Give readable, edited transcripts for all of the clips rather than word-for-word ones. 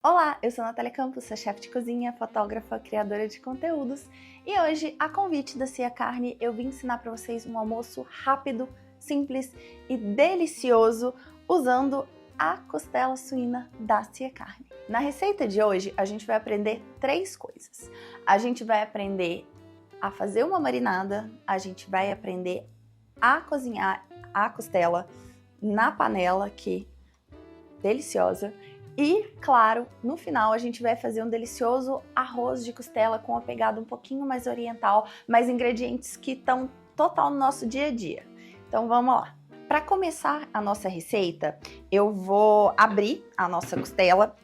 Olá, eu sou Natália Campos, sou chefe de cozinha, fotógrafa, criadora de conteúdos e hoje, a convite da Cia Carne, eu vim ensinar para vocês um almoço rápido, simples e delicioso usando a costela suína da Cia Carne. Na receita de hoje, a gente vai aprender 3 coisas. A gente vai aprender a fazer uma marinada, a gente vai aprender a cozinhar a costela na panela, que deliciosa. E, claro, no final a gente vai fazer um delicioso arroz de costela com uma pegada um pouquinho mais oriental, mas ingredientes que estão total no nosso dia a dia. Então vamos lá. Para começar a nossa receita, eu vou abrir a nossa costela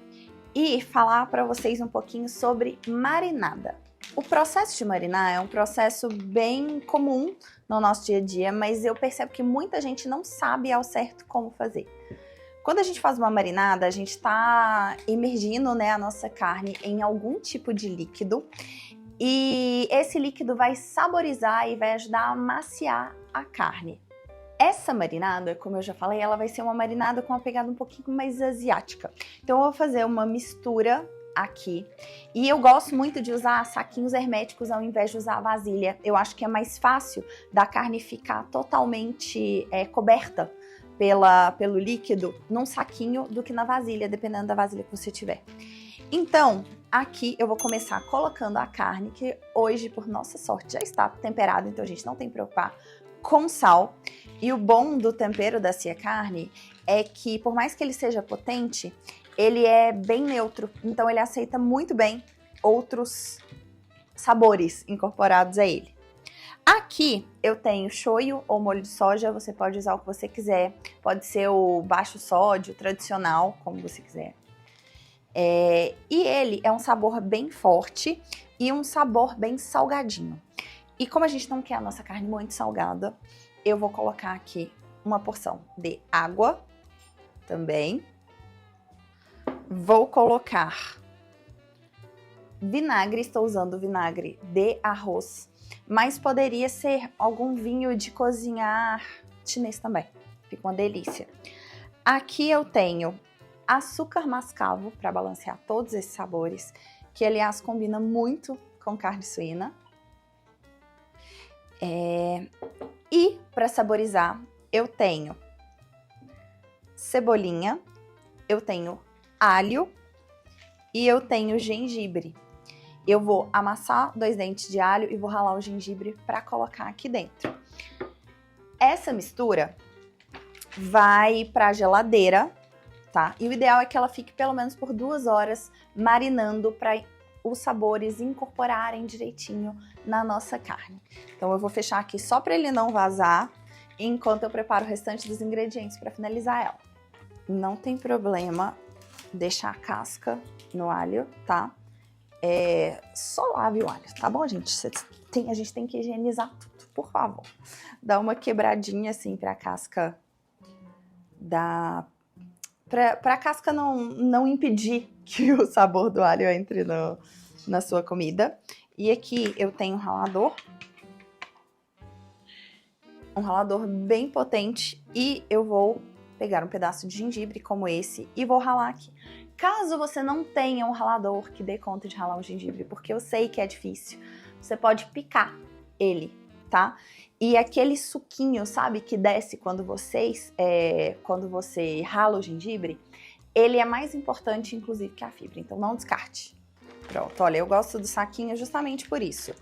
e falar para vocês um pouquinho sobre marinada. O processo de marinar é um processo bem comum no nosso dia a dia, mas eu percebo que muita gente não sabe ao certo como fazer. Quando a gente faz uma marinada, a gente está imergindo, a nossa carne em algum tipo de líquido e esse líquido vai saborizar e vai ajudar a amaciar a carne. Essa marinada, como eu já falei, ela vai ser uma marinada com uma pegada um pouquinho mais asiática. Então eu vou fazer uma mistura aqui e eu gosto muito de usar saquinhos herméticos ao invés de usar vasilha. Eu acho que é mais fácil da carne ficar totalmente coberta pelo líquido num saquinho do que na vasilha, dependendo da vasilha que você tiver. Então, aqui eu vou começar colocando a carne, que hoje, por nossa sorte, já está temperada, então a gente não tem que preocupar com sal. E o bom do tempero da Cia Carne é que, por mais que ele seja potente, ele é bem neutro, então ele aceita muito bem outros sabores incorporados a ele. Aqui eu tenho shoyu ou molho de soja, você pode usar o que você quiser, pode ser o baixo sódio, tradicional, como você quiser. E ele é um sabor bem forte e um sabor bem salgadinho. E como a gente não quer a nossa carne muito salgada, eu vou colocar aqui uma porção de água também. Vou colocar vinagre, estou usando vinagre de arroz, mas poderia ser algum vinho de cozinhar chinês também, fica uma delícia. Aqui eu tenho açúcar mascavo para balancear todos esses sabores, que aliás combina muito com carne suína. E para saborizar eu tenho cebolinha, eu tenho alho e eu tenho gengibre. Eu vou amassar 2 dentes de alho e vou ralar o gengibre para colocar aqui dentro. Essa mistura vai para a geladeira, tá? E o ideal é que ela fique pelo menos por 2 horas marinando para os sabores incorporarem direitinho na nossa carne. Então eu vou fechar aqui só para ele não vazar, enquanto eu preparo o restante dos ingredientes para finalizar ela. Não tem problema deixar a casca no alho, tá? Só lave o alho, tá bom, gente? A gente tem que higienizar tudo, por favor. Dá uma quebradinha assim pra casca pra casca não impedir que o sabor do alho entre na sua comida. E aqui eu tenho um ralador bem potente e eu vou pegar um pedaço de gengibre como esse e vou ralar aqui. Caso você não tenha um ralador que dê conta de ralar um gengibre, porque eu sei que é difícil, você pode picar ele, tá? E aquele suquinho, sabe, que desce quando você rala o gengibre, ele é mais importante, inclusive, que a fibra, então não descarte. Pronto, olha, eu gosto do saquinho justamente por isso.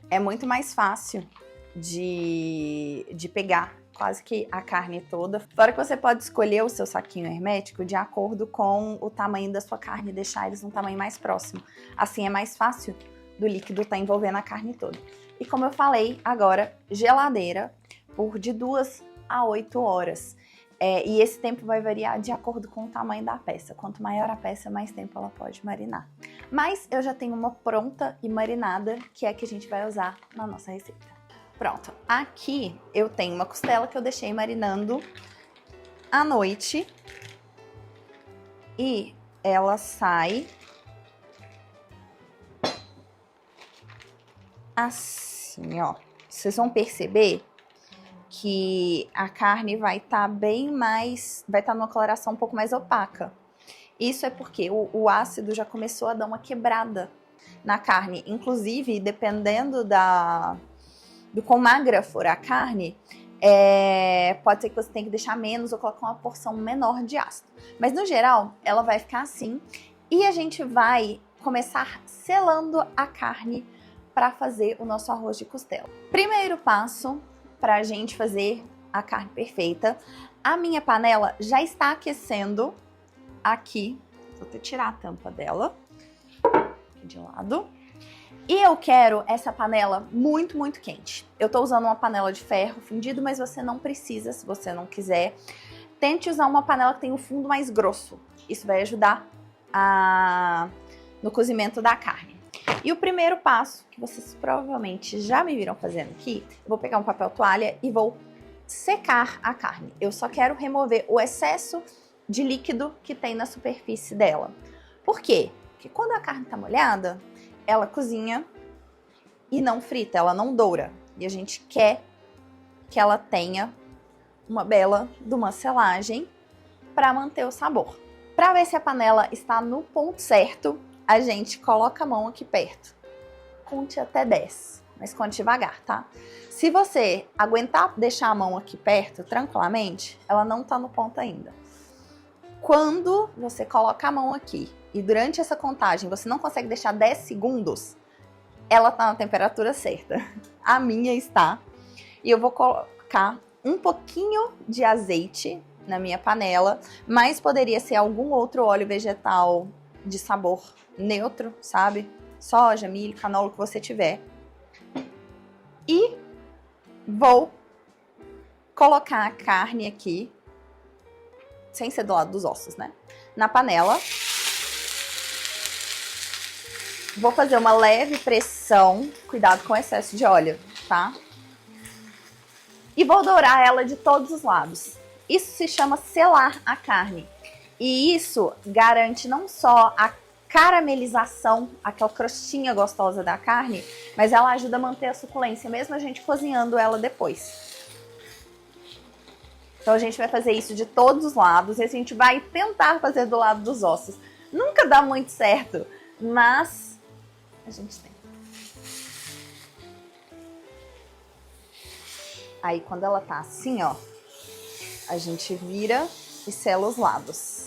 É muito mais fácil de pegar quase que a carne toda. Fora que você pode escolher o seu saquinho hermético de acordo com o tamanho da sua carne e deixar eles num tamanho mais próximo. Assim é mais fácil do líquido estar envolvendo a carne toda. E como eu falei, agora geladeira por de 2 a 8 horas. E esse tempo vai variar de acordo com o tamanho da peça. Quanto maior a peça, mais tempo ela pode marinar. Mas eu já tenho uma pronta e marinada, que é a que a gente vai usar na nossa receita. Pronto, aqui eu tenho uma costela que eu deixei marinando à noite e ela sai assim, ó. Vocês vão perceber que a carne vai estar numa coloração um pouco mais opaca. Isso é porque o ácido já começou a dar uma quebrada na carne. Inclusive, dependendo do quão magra for a carne, pode ser que você tenha que deixar menos ou colocar uma porção menor de ácido. Mas no geral, ela vai ficar assim. E a gente vai começar selando a carne para fazer o nosso arroz de costela. Primeiro passo para a gente fazer a carne perfeita. A minha panela já está aquecendo aqui. Vou até tirar a tampa dela aqui de lado. E eu quero essa panela muito, muito quente. Eu tô usando uma panela de ferro fundido, mas você não precisa, se você não quiser. Tente usar uma panela que tem um fundo mais grosso. Isso vai ajudar no cozimento da carne. E o primeiro passo, que vocês provavelmente já me viram fazendo aqui, eu vou pegar um papel toalha e vou secar a carne. Eu só quero remover o excesso de líquido que tem na superfície dela. Por quê? Porque quando a carne tá molhada, ela cozinha e não frita, ela não doura. E a gente quer que ela tenha uma bela de uma selagem para manter o sabor. Para ver se a panela está no ponto certo, a gente coloca a mão aqui perto. Conte até 10, mas conte devagar, tá? Se você aguentar deixar a mão aqui perto tranquilamente, ela não tá no ponto ainda. Quando você coloca a mão aqui e durante essa contagem você não consegue deixar 10 segundos, ela tá na temperatura certa. A minha está. E eu vou colocar um pouquinho de azeite na minha panela, mas poderia ser algum outro óleo vegetal de sabor neutro, sabe? Soja, milho, canola, que você tiver. E vou colocar a carne aqui, sem ser do lado dos ossos, né? Na panela. Vou fazer uma leve pressão, cuidado com o excesso de óleo, tá? E vou dourar ela de todos os lados. Isso se chama selar a carne. E isso garante não só a caramelização, aquela crostinha gostosa da carne, mas ela ajuda a manter a suculência, mesmo a gente cozinhando ela depois. Então a gente vai fazer isso de todos os lados e a gente vai tentar fazer do lado dos ossos. Nunca dá muito certo, mas a gente tenta. Aí quando ela tá assim, ó, a gente vira e sela os lados.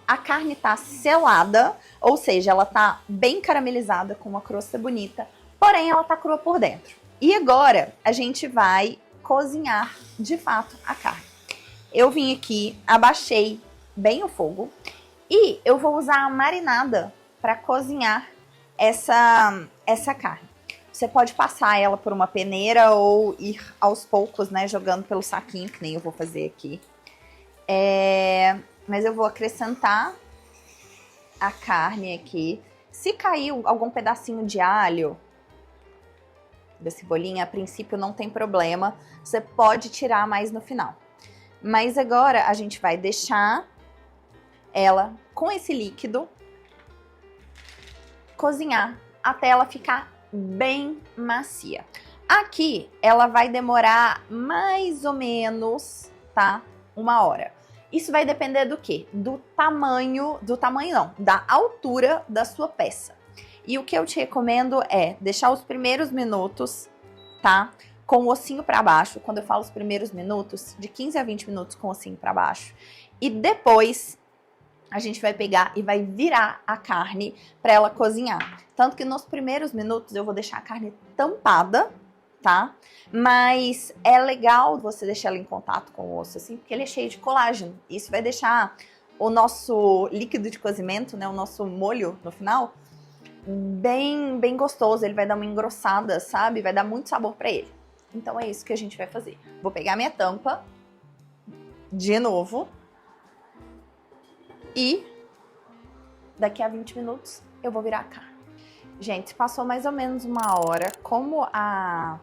A carne tá selada, ou seja, ela tá bem caramelizada, com uma crosta bonita, porém ela tá crua por dentro. E agora a gente vai cozinhar de fato a carne. Eu vim aqui, abaixei bem o fogo e eu vou usar a marinada para cozinhar essa carne. Você pode passar ela por uma peneira ou ir aos poucos, né, jogando pelo saquinho, que nem eu vou fazer aqui. Mas eu vou acrescentar a carne aqui. Se caiu algum pedacinho de alho da cebolinha, a princípio não tem problema. Você pode tirar mais no final. Mas agora a gente vai deixar ela com esse líquido cozinhar até ela ficar bem macia. Aqui ela vai demorar mais ou menos, tá? 1 hora. Isso vai depender do quê? Do tamanho não, da altura da sua peça. E o que eu te recomendo é deixar os primeiros minutos, tá? Com o ossinho para baixo. Quando eu falo os primeiros minutos, de 15 a 20 minutos com o ossinho para baixo. E depois a gente vai pegar e vai virar a carne para ela cozinhar. Tanto que nos primeiros minutos eu vou deixar a carne tampada, tá? Mas é legal você deixar ela em contato com o osso, assim, porque ele é cheio de colágeno. Isso vai deixar o nosso líquido de cozimento, né, o nosso molho no final, bem gostoso. Ele vai dar uma engrossada, sabe? Vai dar muito sabor para ele. Então é isso que a gente vai fazer. Vou pegar minha tampa de novo e daqui a 20 minutos eu vou virar a carne. Gente, passou mais ou menos 1 hora. Como a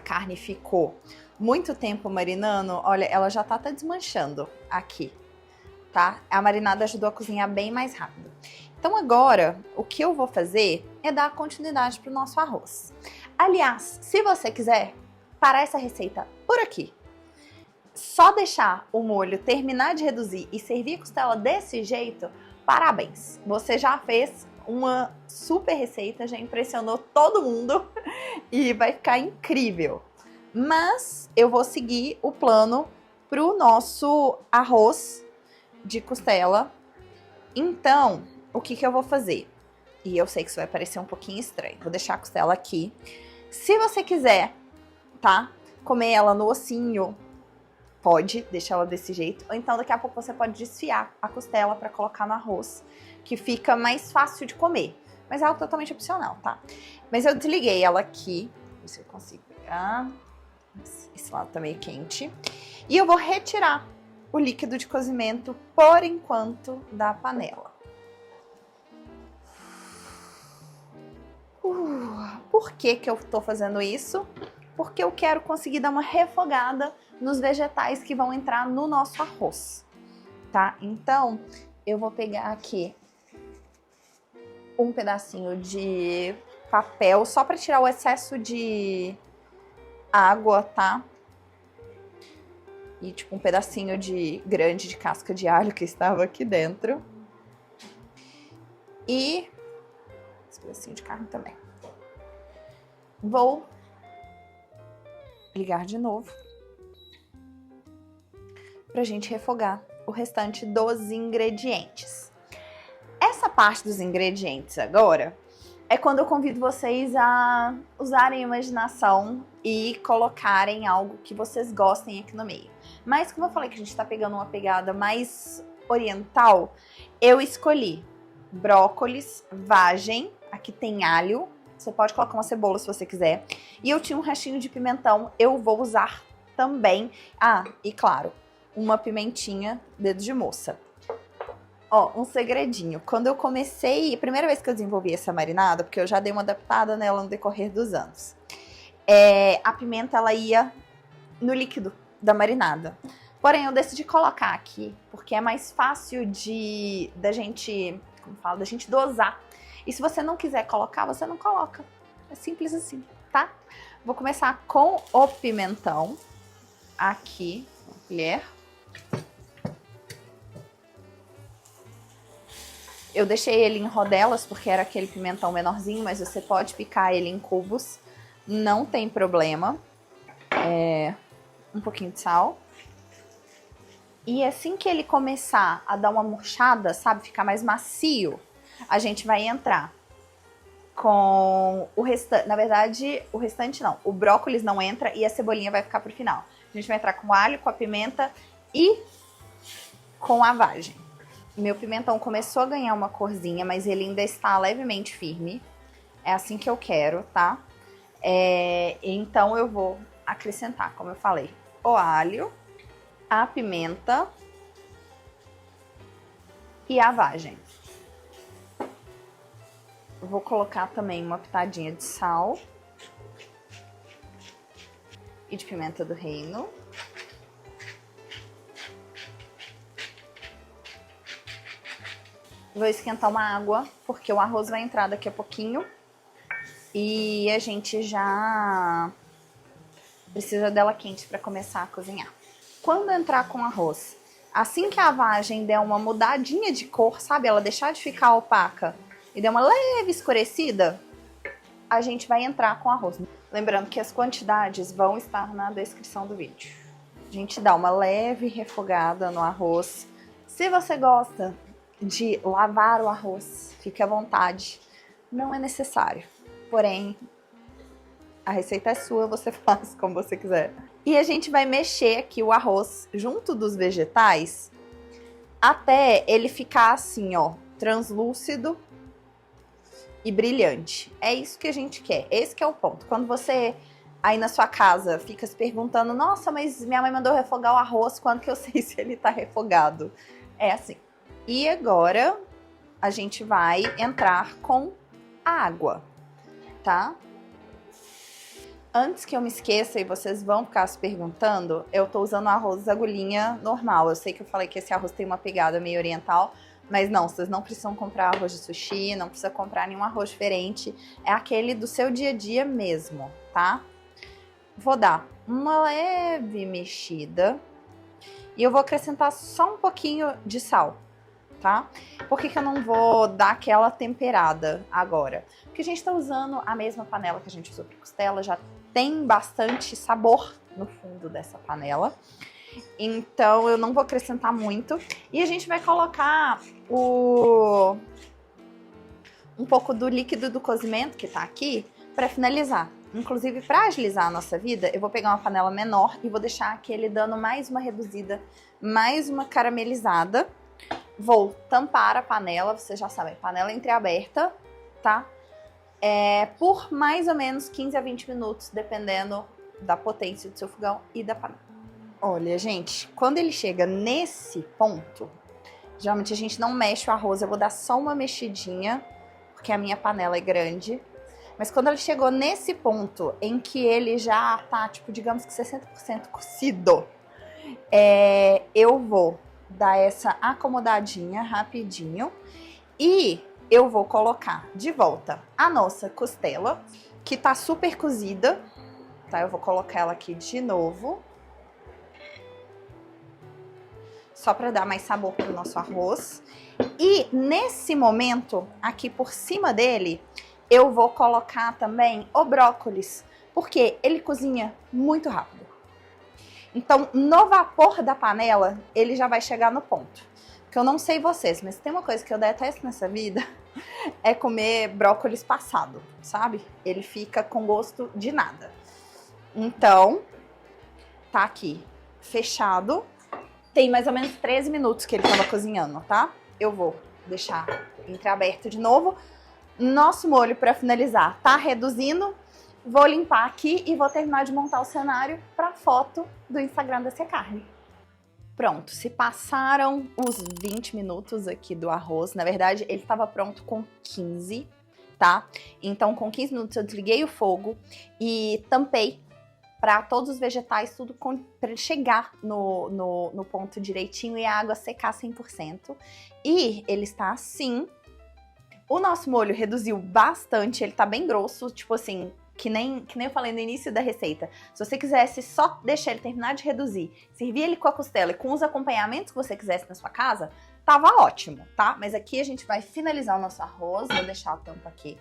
carne ficou muito tempo marinando, olha, ela já tá até desmanchando aqui, tá? A marinada ajudou a cozinhar bem mais rápido. Então agora, o que eu vou fazer é dar continuidade pro nosso arroz. Aliás, se você quiser parar essa receita por aqui, só deixar o molho terminar de reduzir e servir a costela desse jeito, parabéns! Você já fez uma super receita, já impressionou todo mundo e vai ficar incrível. Mas eu vou seguir o plano pro nosso arroz de costela. Então, o que eu vou fazer? E eu sei que isso vai parecer um pouquinho estranho. Vou deixar a costela aqui. Se você quiser, tá? Comer ela no ossinho, pode deixar ela desse jeito. Ou então daqui a pouco você pode desfiar a costela para colocar no arroz, que fica mais fácil de comer. Mas é algo totalmente opcional, tá? Mas eu desliguei ela aqui. Ver se eu consigo pegar. Esse lado tá meio quente. E eu vou retirar o líquido de cozimento por enquanto da panela. Por que eu tô fazendo isso? Porque eu quero conseguir dar uma refogada nos vegetais que vão entrar no nosso arroz, tá? Então, eu vou pegar aqui um pedacinho de papel só para tirar o excesso de água, tá? E tipo um pedacinho grande de casca de alho que estava aqui dentro. E esse pedacinho de carne também. Vou ligar de novo pra gente refogar o restante dos ingredientes. Essa parte dos ingredientes agora é quando eu convido vocês a usarem a imaginação e colocarem algo que vocês gostem aqui no meio. Mas como eu falei que a gente tá pegando uma pegada mais oriental, eu escolhi brócolis, vagem, aqui tem alho, você pode colocar uma cebola se você quiser. E eu tinha um restinho de pimentão, eu vou usar também. Ah, e claro, uma pimentinha dedo de moça. Ó, um segredinho. Quando eu comecei, a primeira vez que eu desenvolvi essa marinada, porque eu já dei uma adaptada nela no decorrer dos anos, a pimenta ela ia no líquido da marinada. Porém, eu decidi colocar aqui, porque é mais fácil da gente dosar. E se você não quiser colocar, você não coloca. É simples assim, tá? Vou começar com o pimentão. Aqui, uma colher. Eu deixei ele em rodelas, porque era aquele pimentão menorzinho, mas você pode picar ele em cubos. Não tem problema. Um pouquinho de sal. E assim que ele começar a dar uma murchada, sabe, ficar mais macio, a gente vai entrar com o restante. Na verdade, o restante não. O brócolis não entra e a cebolinha vai ficar pro final. A gente vai entrar com o alho, com a pimenta e com a vagem. Meu pimentão começou a ganhar uma corzinha, mas ele ainda está levemente firme. É assim que eu quero, tá? Então eu vou acrescentar, como eu falei, o alho, a pimenta e a vagem. Vou colocar também uma pitadinha de sal e de pimenta do reino. Vou esquentar uma água, porque o arroz vai entrar daqui a pouquinho. E a gente já precisa dela quente para começar a cozinhar. Quando entrar com o arroz, assim que a vagem der uma mudadinha de cor, sabe? Ela deixar de ficar opaca e der uma leve escurecida, a gente vai entrar com o arroz. Lembrando que as quantidades vão estar na descrição do vídeo. A gente dá uma leve refogada no arroz. Se você gosta de lavar o arroz, fique à vontade. Não é necessário. Porém, a receita é sua, você faz como você quiser. E a gente vai mexer aqui o arroz junto dos vegetais até ele ficar assim, ó, translúcido e brilhante. É isso que a gente quer. Esse que é o ponto. Quando você aí na sua casa fica se perguntando, nossa, mas minha mãe mandou refogar o arroz, quando que eu sei se ele tá refogado? É assim. E agora a gente vai entrar com água, tá? Antes que eu me esqueça e vocês vão ficar se perguntando, eu tô usando arroz agulhinha normal. Eu sei que eu falei que esse arroz tem uma pegada meio oriental, mas não, vocês não precisam comprar arroz de sushi, não precisa comprar nenhum arroz diferente. É aquele do seu dia a dia mesmo, tá? Vou dar uma leve mexida E eu vou acrescentar só um pouquinho de sal, tá? Por que que eu não vou dar aquela temperada agora? Porque a gente tá usando a mesma panela que a gente usou para costela, já tem bastante sabor no fundo dessa panela. Então eu não vou acrescentar muito. E a gente vai colocar um pouco do líquido do cozimento que tá aqui para finalizar. Inclusive, para agilizar a nossa vida, eu vou pegar uma panela menor e vou deixar aquele dando mais uma reduzida, mais uma caramelizada. Vou tampar a panela, vocês já sabem, panela entreaberta, tá? Por mais ou menos 15 a 20 minutos, dependendo da potência do seu fogão e da panela. Olha, gente, quando ele chega nesse ponto, geralmente a gente não mexe o arroz, eu vou dar só uma mexidinha, porque a minha panela é grande. Mas quando ele chegou nesse ponto em que ele já tá, tipo, digamos que 60% cozido, eu vou dar essa acomodadinha rapidinho e eu vou colocar de volta a nossa costela, que tá super cozida, tá? Eu vou colocar ela aqui de novo, só para dar mais sabor pro nosso arroz. E nesse momento, aqui por cima dele, eu vou colocar também o brócolis, porque ele cozinha muito rápido. Então, no vapor da panela, ele já vai chegar no ponto. Porque eu não sei vocês, mas tem uma coisa que eu detesto nessa vida, é comer brócolis passado, sabe? Ele fica com gosto de nada. Então, tá aqui fechado. Tem mais ou menos 13 minutos que ele tava cozinhando, tá? Eu vou deixar entreaberto de novo. Nosso molho, para finalizar, tá reduzindo. Vou limpar aqui e vou terminar de montar o cenário para foto do Instagram da Cia Carne. Pronto, se passaram os 20 minutos aqui do arroz. Na verdade, ele estava pronto com 15, tá? Então, com 15 minutos eu desliguei o fogo e tampei para todos os vegetais, tudo para ele chegar no ponto direitinho e a água secar 100%. E ele está assim. O nosso molho reduziu bastante, ele tá bem grosso, tipo assim, que nem eu falei no início da receita. Se você quisesse só deixar ele terminar de reduzir, servir ele com a costela e com os acompanhamentos que você quisesse na sua casa, tava ótimo, tá? Mas aqui a gente vai finalizar o nosso arroz, vou deixar a tampa aqui.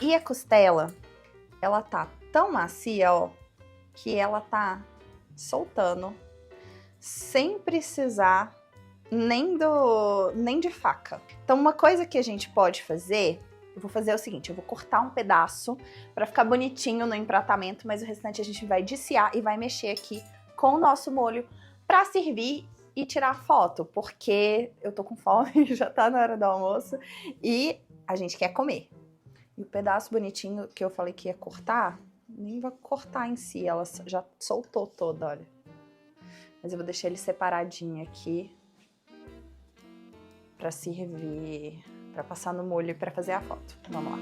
E a costela, ela tá tão macia, ó, que ela tá soltando, sem precisar nem de faca. Então, uma coisa que a gente pode fazer, eu vou fazer o seguinte, eu vou cortar um pedaço para ficar bonitinho no empratamento, mas o restante a gente vai desfiar e vai mexer aqui com o nosso molho para servir e tirar foto, porque eu tô com fome, já tá na hora do almoço e a gente quer comer. E o pedaço bonitinho que eu falei que ia cortar, nem vai cortar em si, ela já soltou toda, olha. Mas eu vou deixar ele separadinho aqui para servir, para passar no molho e para fazer a foto. Vamos lá.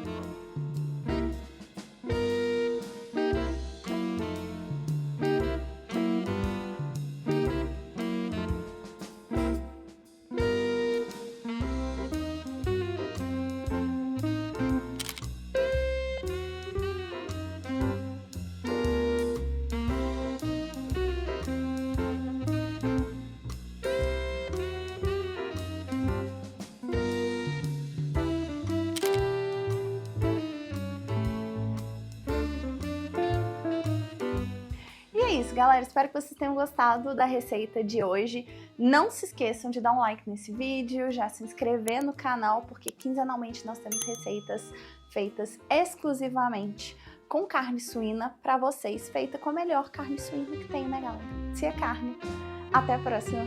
É isso, galera, espero que vocês tenham gostado da receita de hoje. Não se esqueçam de dar um like nesse vídeo, já se inscrever no canal, porque quinzenalmente nós temos receitas feitas exclusivamente com carne suína para vocês, feita com a melhor carne suína que tem, né, galera? Cia Carne. Até a próxima!